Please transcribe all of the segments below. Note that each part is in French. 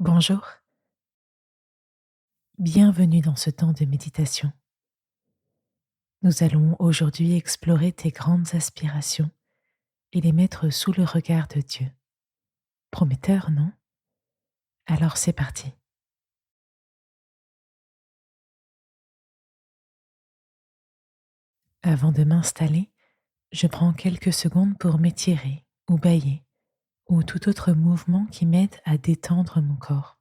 Bonjour, bienvenue dans ce temps de méditation. Nous allons aujourd'hui explorer tes grandes aspirations et les mettre sous le regard de Dieu. Prometteur, non? Alors c'est parti. Avant de m'installer, je prends quelques secondes pour m'étirer ou bâiller ou tout autre mouvement qui m'aide à détendre mon corps.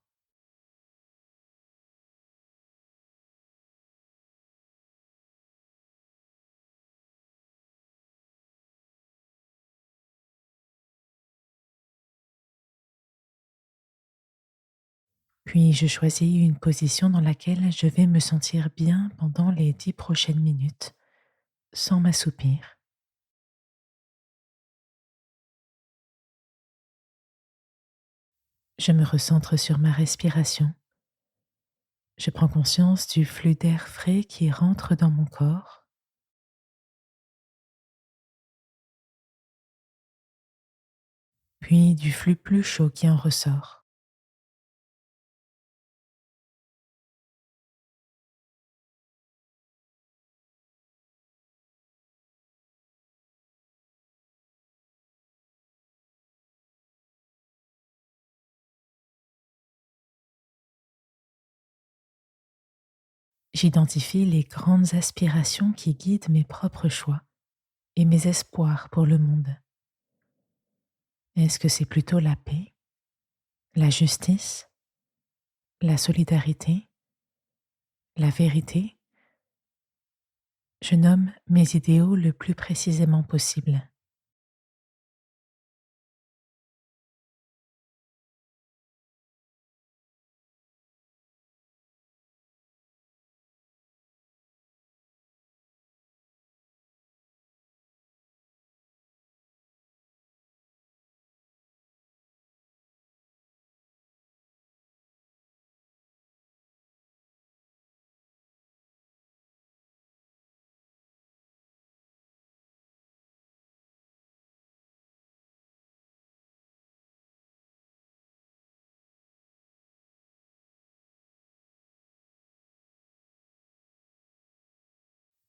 Puis je choisis une position dans laquelle je vais me sentir bien pendant les 10 prochaines minutes, sans m'assoupir. Je me recentre sur ma respiration. Je prends conscience du flux d'air frais qui rentre dans mon corps, puis du flux plus chaud qui en ressort. J'identifie les grandes aspirations qui guident mes propres choix et mes espoirs pour le monde. Est-ce que c'est plutôt la paix, la justice, la solidarité, la vérité? Je nomme mes idéaux le plus précisément possible.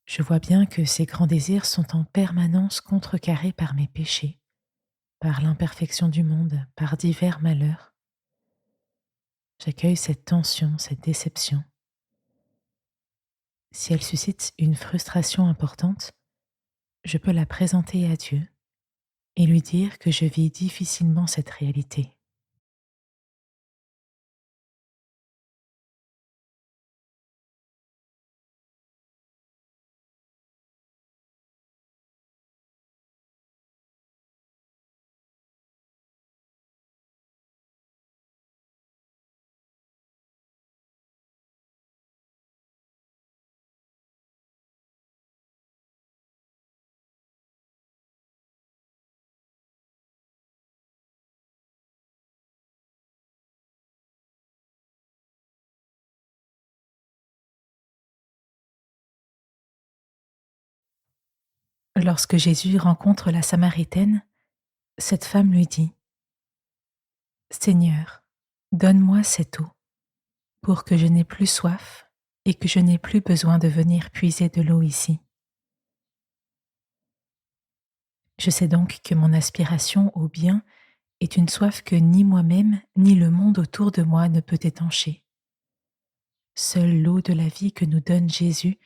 Je vois bien que ces grands désirs sont en permanence contrecarrés par mes péchés, par l'imperfection du monde, par divers malheurs. J'accueille cette tension, cette déception. Si elle suscite une frustration importante, je peux la présenter à Dieu et lui dire que je vis difficilement cette réalité. Lorsque Jésus rencontre la Samaritaine, cette femme lui dit: Seigneur, donne-moi cette eau pour que je n'ai plus soif et que je n'ai plus besoin de venir puiser de l'eau ici. Je sais donc que mon aspiration au bien est une soif que ni moi-même ni le monde autour de moi ne peut étancher. Seule l'eau de la vie que nous donne Jésus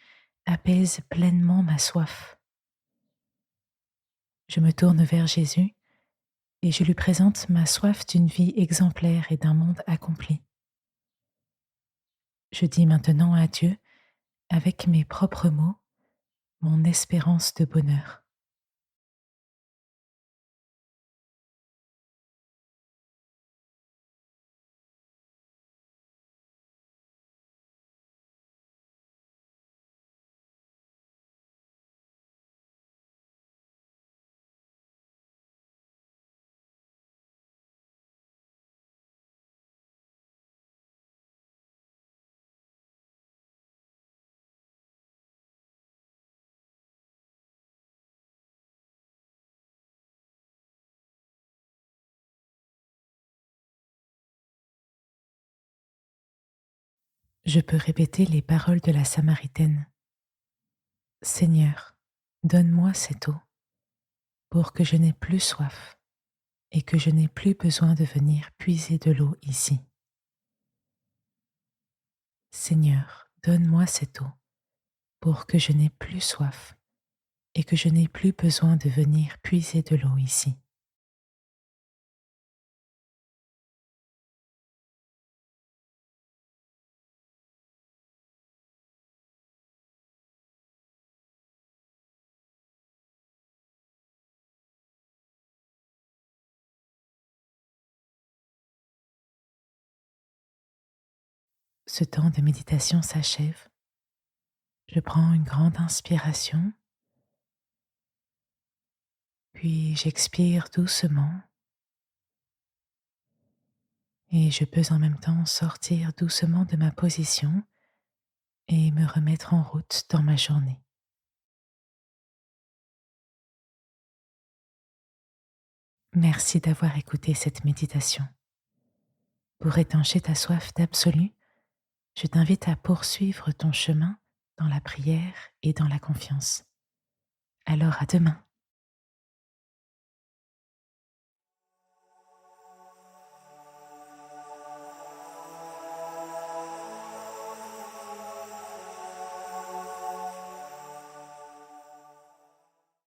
apaise pleinement ma soif. Je me tourne vers Jésus et je lui présente ma soif d'une vie exemplaire et d'un monde accompli. Je dis maintenant à Dieu, avec mes propres mots, mon espérance de bonheur. Je peux répéter les paroles de la Samaritaine. Seigneur, donne-moi cette eau pour que je n'ai plus soif et que je n'ai plus besoin de venir puiser de l'eau ici. Seigneur, donne-moi cette eau pour que je n'ai plus soif et que je n'ai plus besoin de venir puiser de l'eau ici. Ce temps de méditation s'achève. Je prends une grande inspiration, puis j'expire doucement et je peux en même temps sortir doucement de ma position et me remettre en route dans ma journée. Merci d'avoir écouté cette méditation. Pour étancher ta soif d'absolu, je t'invite à poursuivre ton chemin dans la prière et dans la confiance. Alors à demain.